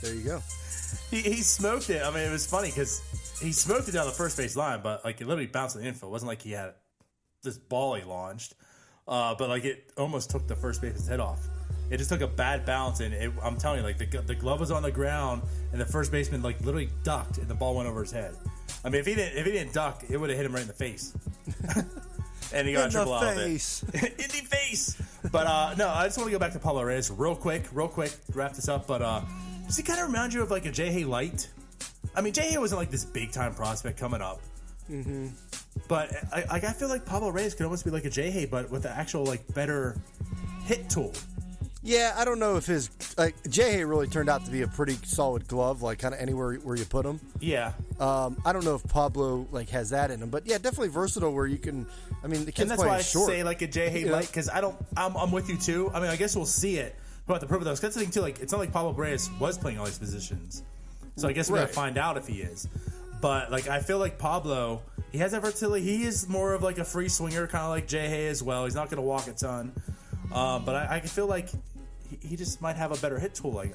There you go. He smoked it. I mean, it was funny because he smoked it down the first base line, but like it literally bounced in the infield. It wasn't like he had this ball he launched, but like it almost took the first baseman's head off. It just took a bad bounce, and I'm telling you, like the glove was on the ground, and the first baseman like literally ducked, and the ball went over his head. I mean, if he didn't duck, it would have hit him right in the face. And he got a triple out of it. In the face. But no, I just want to go back to Pablo Reyes real quick, wrap this up. But does he kind of remind you of like a J-Hay light? I mean, J-Hay wasn't like this big time prospect coming up. Mm-hmm. But I feel like Pablo Reyes could almost be like a J-Hay, but with the actual like better hit tool. Yeah, I don't know if his J-Hay really turned out to be a pretty solid glove, like kind of anywhere where you put him. Yeah. I don't know if Pablo like has that in him, but yeah, definitely versatile where you can. I mean, the kid's playing short. And that's why I say like a J-Hay light, because I'm with you too. I mean, I guess we'll see it. We'll have to prove it though. Because that's the thing too. Like, it's not like Pablo Reyes was playing all these positions, so I guess we're gonna find out if he is. But like, I feel like Pablo, he has that versatility. He is more of like a free swinger, kind of like J-Hay as well. He's not gonna walk a ton, but I feel like he just might have a better hit tool. Like,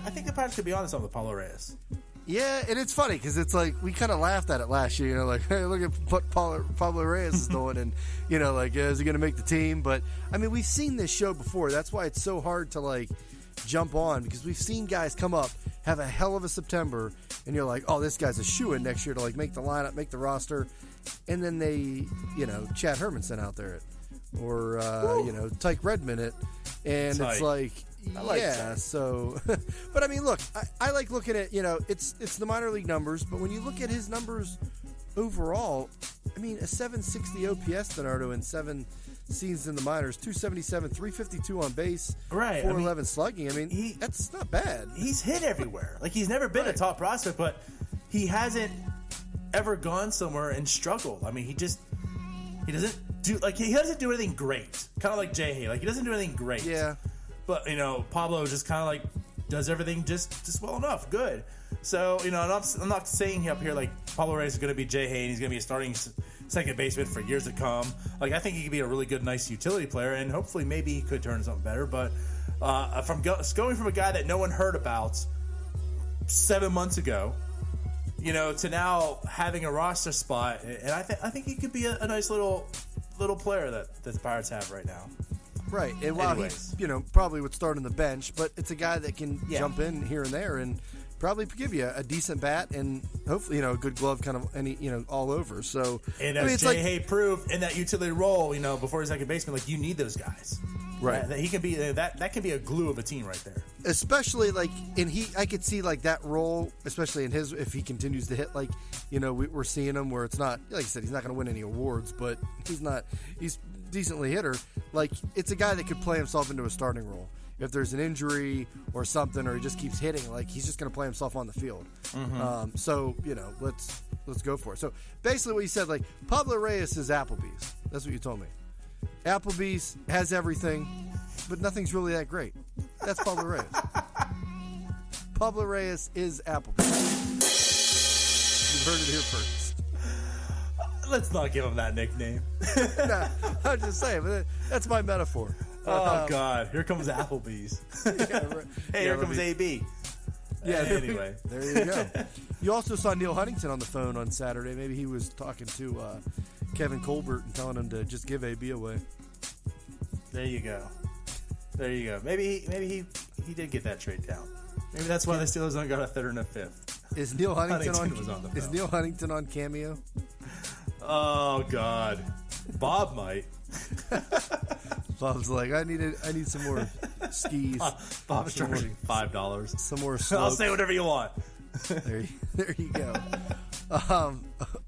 I think the Pirates could be honest on the Pablo Reyes. Yeah, and it's funny because it's like we kind of laughed at it last year. You know, like, hey, look at what Pablo Reyes is doing, and you know, like, is he going to make the team? But I mean, we've seen this show before. That's why it's so hard to like jump on, because we've seen guys come up, have a hell of a September, and you're like, oh, this guy's a shoo-in next year to like make the lineup, make the roster, and then they, you know, Chad Hermanson out there, or you know, Tyke Redmond it, and Tyke. It's like. Yeah, that. so, but I mean, look, I like looking at, you know, it's the minor league numbers, but when you look at his numbers overall, I mean, a 760 OPS DiNardo in 7 seasons in the minors, 277, 352 on base, right? 411 slugging. I mean, that's not bad. He's hit everywhere. Like, he's never been a top prospect, but he hasn't ever gone somewhere and struggled. I mean, he doesn't do anything great. Kind of like J-Hay. Like, he doesn't do anything great. Yeah. But, you know, Pablo just kind of like does everything just well enough. Good. So, you know, I'm not saying up here like Pablo Reyes is going to be J-Hay and he's going to be a starting second baseman for years to come. Like, I think he could be a really good, nice utility player, and hopefully maybe he could turn something better. But going from a guy that no one heard about 7 months ago, you know, to now having a roster spot, and I think he could be a nice little player that the Pirates have right now. Right, and while he, you know, probably would start on the bench, but it's a guy that can jump in here and there and probably give you a decent bat and hopefully, you know, a good glove kind of any, you know, all over. So, and as J-Hay proved in that utility role, you know, before his second baseman, like, you need those guys. Right. That he can be that can be a glue of a team right there. Especially like I could see like that role, especially in his, if he continues to hit, like, you know, we're seeing him where it's not, like I said, he's not going to win any awards, but he's decently hitter. Like, it's a guy that could play himself into a starting role. If there's an injury or something, or he just keeps hitting, like, he's just going to play himself on the field. Mm-hmm. So, you know, let's go for it. So basically what you said, like, Pablo Reyes is Applebee's. That's what you told me. Applebee's has everything, but nothing's really that great. That's Pablo Reyes. Pablo Reyes is Applebee's. You've heard it here first. Let's not give him that nickname. Nah, I'm just saying, but that's my metaphor. Oh, God. Here comes Applebee's. Here comes AB. Yeah, anyway. There you go. You also saw Neil Huntington on the phone on Saturday. Maybe he was talking to Kevin Colbert and telling him to just give AB away. There you go. Maybe he did get that trade down. Maybe that's why the Steelers only got a third and a fifth. Is Neil Huntington was on the phone. Is Neil Huntington on Cameo? Oh, God. Bob might. Bob's like, I need some more skis. Bob's charging $5. Some more slopes. I'll say whatever you want. There you go. All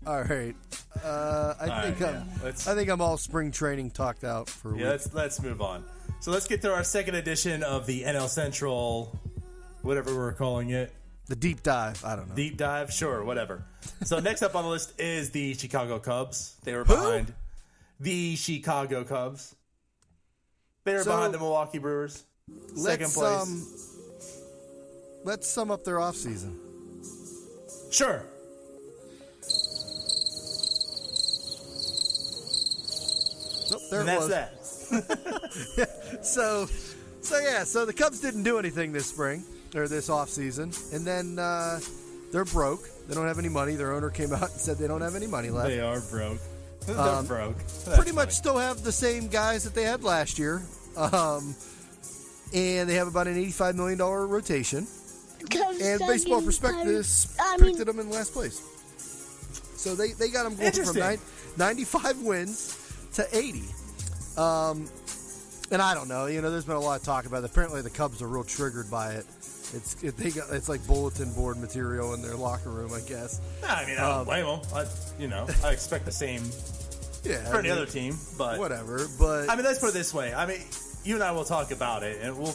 right. I think I'm all spring training talked out for a week. Let's move on. So let's get to our second edition of the NL Central, whatever we're calling it. The deep dive. I don't know. Deep dive? Sure, whatever. So next up on the list is the Chicago Cubs. They were behind the Chicago Cubs. They were behind the Milwaukee Brewers. Second place. Let's sum up their offseason. Sure. Nope, there and it was. That's that. So the Cubs didn't do anything this spring. or this offseason, and then they're broke. They don't have any money. Their owner came out and said they don't have any money left. They are broke. They're broke. That's pretty much funny. still have the same guys that they had last year. And they have about an $85 million rotation. And Baseball Prospectus predicted them in last place. So they got them going from 95 wins to 80. And I don't know. There's been a lot of talk about it. Apparently the Cubs are real triggered by it. It's like bulletin board material in their locker room, I guess. I don't blame them. I expect the same for any other team. But whatever. But let's put it this way. You and I will talk about it, and we'll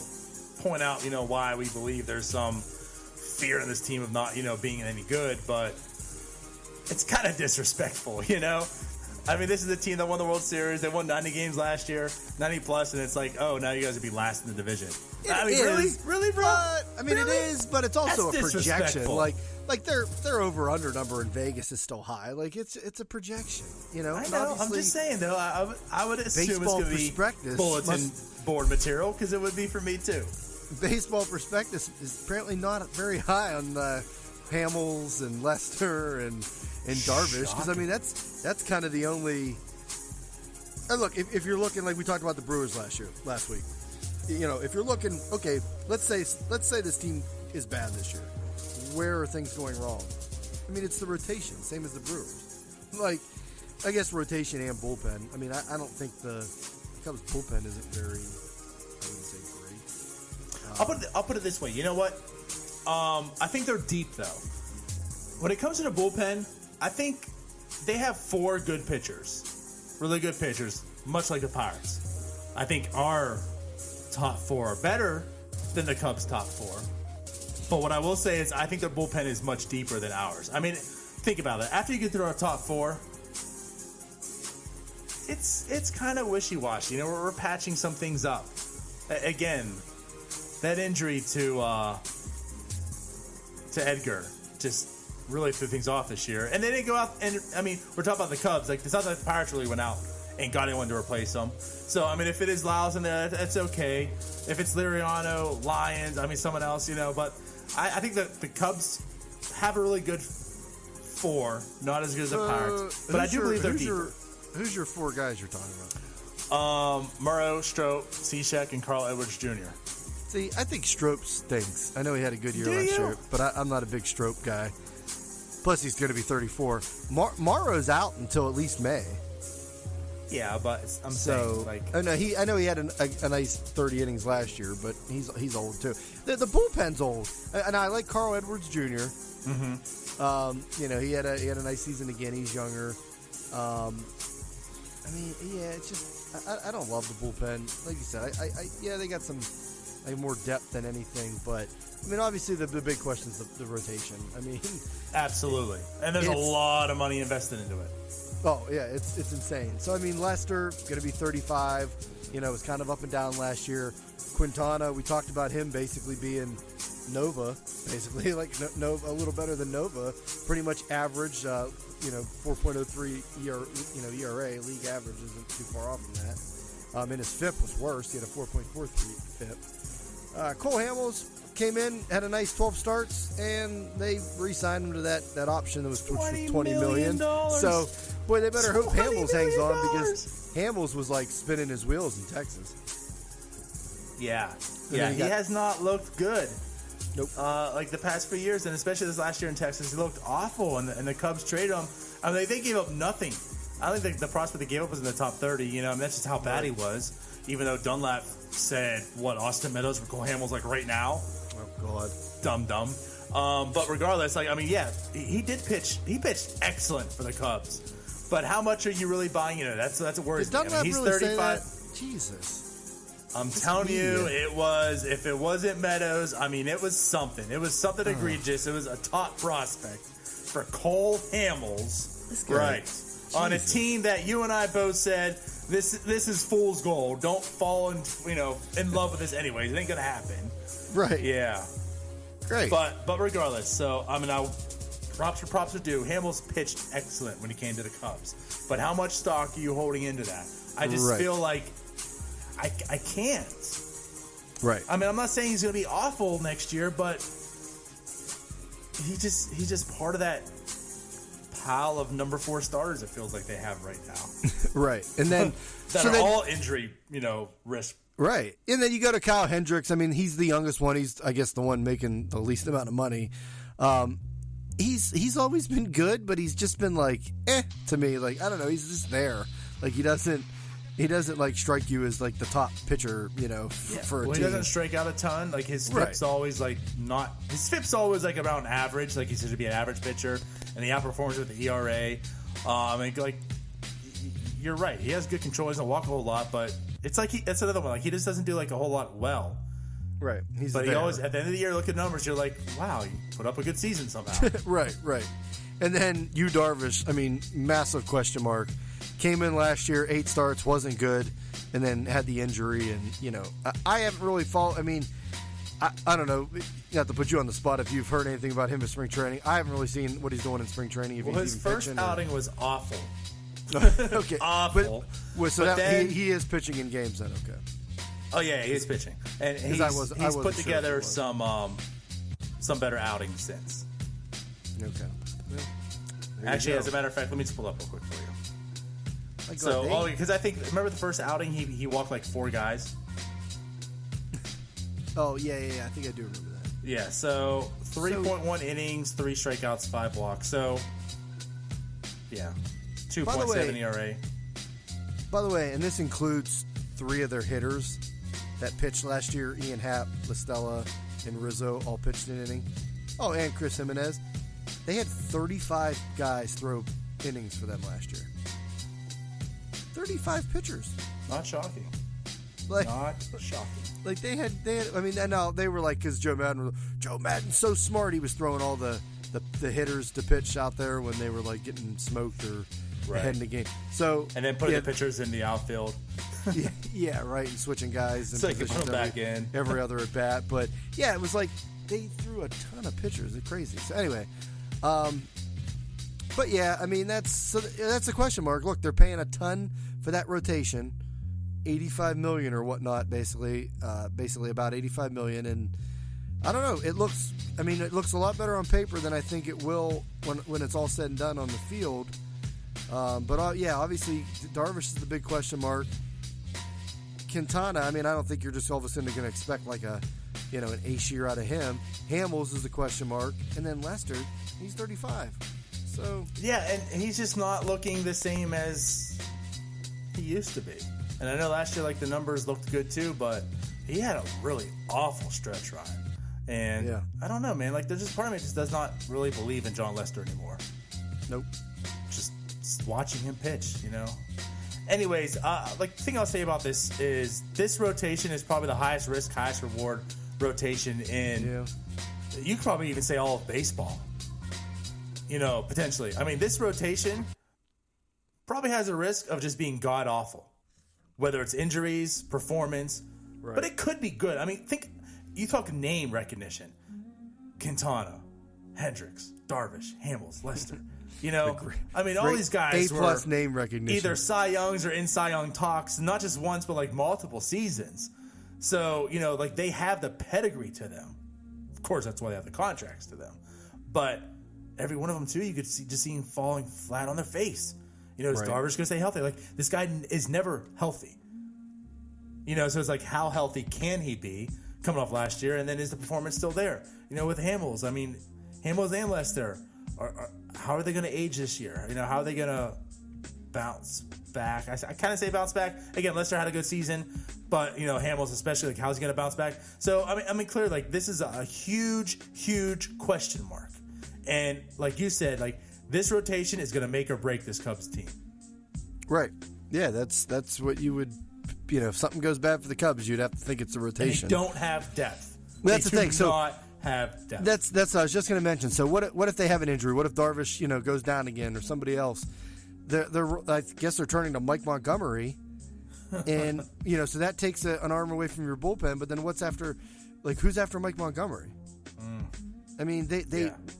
point out, why we believe there's some fear in this team of not, being any good, but it's kind of disrespectful, this is a team that won the World Series. They won 90 games last year, 90 plus, and it's like, oh, now you guys would be last in the division. Really, bro? It is, but it's also That's a projection. disrespectful. Like their over under number in Vegas is still high. Like it's a projection, I know. I'm just saying though. I would assume it's going to be bulletin board material because it would be for me too. Baseball Prospectus is apparently not very high on Hamels and Lester and Darvish because that's kind of the only. And look, if you're looking like we talked about the Brewers last week, if you're looking, okay, let's say this team is bad this year. Where are things going wrong? It's the rotation, same as the Brewers. Like, I guess rotation and bullpen. I don't think the Cubs bullpen isn't very. I wouldn't say great. I'll put it this way. You know what? I think they're deep though. When it comes to the bullpen, I think they have 4 good pitchers, really good pitchers, much like the Pirates. I think our top 4 are better than the Cubs' top 4. But what I will say is I think their bullpen is much deeper than ours. Think about it. After you get through our top 4, it's kind of wishy-washy. We're patching some things up. Again, that injury to Edgar just really threw things off this year. And they didn't go out and, we're talking about the Cubs. Like, it's not that the Pirates really went out and got anyone to replace them. So, if it is Lyles in there, that's okay. If it's Liriano, Lyons, someone else, but I think that the Cubs have a really good 4, not as good as the Pirates. But I do believe they're deeper. Who's your 4 guys you're talking about? Murrow, Stroop, Cishek, and Carl Edwards Jr. See, I think Stroop stinks. I know he had a good year last year, but I'm not a big Stroop guy. Plus, he's going to be 34. Morrow's out until at least May. Yeah, but I'm saying I know he had a nice 30 innings last year, but he's old too. The bullpen's old, and I like Carl Edwards Jr. Mm-hmm. He had a nice season again. He's younger. It's just I don't love the bullpen. Like you said, they got some more depth than anything, but obviously the big question is the rotation. Absolutely, and there's a lot of money invested into it. Oh yeah, it's insane. So Lester going to be 35. Was kind of up and down last year. Quintana, we talked about him basically being Nova, basically like Nova, a little better than Nova. Pretty much average, 4.03 ERA. League average isn't too far off from that. And his FIP was worse. He had a 4.43 FIP. Cole Hamels came in, had a nice 12 starts, and they re-signed him to that option that was $20 million. So, boy, they better hope Hamels hangs on because Hamels was like spinning his wheels in Texas. Yeah, he has not looked good. Nope. Like the past few years, and especially this last year in Texas, he looked awful, and the Cubs traded him. They gave up nothing. I don't think the prospect they gave up was in the top 30. That's just how bad he was. Even though Dunlap said, Austin Meadows for Cole Hamels, like right now? Oh, God. Dumb. But regardless, he did pitch. He pitched excellent for the Cubs. But how much are you really buying into? That's a worry. Did Dunlap he's really 35. say that? Jesus. I'm telling you, it was. If it wasn't Meadows, it was something. It was something egregious. It was a top prospect for Cole Hamels, right? Jesus. On a team that you and I both said this is fool's gold. Don't fall in love with this anyways. It ain't gonna happen. Right. Yeah. Great. But regardless, so props for props are due. Hamels pitched excellent when he came to the Cubs. But how much stock are you holding into that? I just feel like I can't. Right. I mean, I'm not saying he's going to be awful next year, but he's just part of that pile of number 4 starters. It feels like they have right now. Right, and then that are all injury, risk. Right, and then you go to Kyle Hendricks. I mean, he's the youngest one. He's, I guess, the one making the least amount of money. He's always been good, but he's just been like, to me. Like, I don't know. He's just there. Like, he doesn't like strike you as like the top pitcher, for a team. He doesn't strike out a ton. Like, his FIP's always like his FIP's always like around average. Like, he's going to be an average pitcher, and he outperforms with the ERA. And like, you're right. He has good control. He doesn't walk a whole lot, but it's like that's another one. Like, he just doesn't do like a whole lot well. Right. But he always, at the end of the year, look at numbers. You're like, wow, you put up a good season somehow. Right. And then Yu Darvish, I mean, massive question mark. Came in last year, 8 starts, wasn't good, and then had the injury. And, I haven't really followed. I mean, I don't know. Not to put you on the spot if you've heard anything about him in spring training. I haven't really seen what he's doing in spring training. If well, his first outing was awful. Okay. Awful. But he is pitching in games then, okay. Oh, yeah, he is pitching. And he's put together some better outings since. Okay. Actually, as a matter of fact, let me just pull up real quick for you. Because I think, remember the first outing, he walked like 4 guys? Oh, yeah, I think I do remember that. Yeah, so 3.1 innings, 3 strikeouts, 5 walks. So, yeah, 2.7 ERA. By the way, and this includes 3 of their hitters that pitched last year. Ian Happ, LaStella, and Rizzo all pitched an inning. Oh, and Chris Jimenez. They had 35 guys throw innings for them last year. 35 pitchers. Not shocking. Not shocking. Like they had. I mean, and now they were like, because Joe Madden's so smart. He was throwing all the hitters to pitch out there when they were like getting smoked or ahead in the game. So and then putting the pitchers in the outfield. yeah, right, and switching guys and so you can put them back in every other at bat. But yeah, it was like they threw a ton of pitchers. It's crazy. So anyway, but yeah, I mean that's a question mark. Look, they're paying a ton for that rotation, $85 million or whatnot, basically about $85 million, and I don't know. It looks a lot better on paper than I think it will when it's all said and done on the field. But obviously Darvish is the big question mark. Quintana, I mean, I don't think you're just all of a sudden going to expect like an ace year out of him. Hamels is a question mark, and then Lester, he's 35. So yeah, and he's just not looking the same as he used to be. And I know last year, like, the numbers looked good too, but he had a really awful stretch run. And I don't know, man. Like, there's just part of me just does not really believe in John Lester anymore. Nope. Just watching him pitch, Anyways, the thing I'll say about this is this rotation is probably the highest risk, highest reward rotation in. You could probably even say all of baseball. Potentially. I mean, this rotation probably has a risk of just being god awful, whether it's injuries, performance, but it could be good. I mean, you talk name recognition: Quintana, Hendricks, Darvish, Hamels, Lester. All these guys A+ name recognition, either Cy Youngs or in Cy Young talks, not just once, but like multiple seasons. So they have the pedigree to them. Of course, that's why they have the contracts to them. But every one of them too, you could see them falling flat on their face. Is Darvish going to stay healthy? Like, this guy is never healthy. So it's like, how healthy can he be coming off last year? And then is the performance still there? With Hamels, I mean, Hamels and Lester, how are they going to age this year? How are they going to bounce back? I kind of say bounce back. Again, Lester had a good season, but, Hamels especially, like, how's he going to bounce back? So, I mean, clearly, like, this is a huge, huge question mark. And like you said, like, this rotation is going to make or break this Cubs team. Right. Yeah, that's what you would, if something goes bad for the Cubs, you'd have to think it's the rotation. And they don't have depth. Well, that's the thing. So not have depth. That's what I was just going to mention. So what if they have an injury? What if Darvish, goes down again, or somebody else? I guess they're turning to Mike Montgomery, and so that takes an arm away from your bullpen. But then what's after? Like, who's after Mike Montgomery? I mean,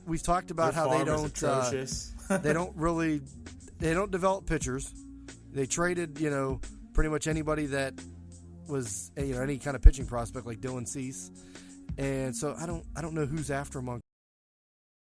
we've talked about how they don't they don't develop pitchers. They traded, pretty much anybody that was any kind of pitching prospect like Dylan Cease. And so I don't know who's after him on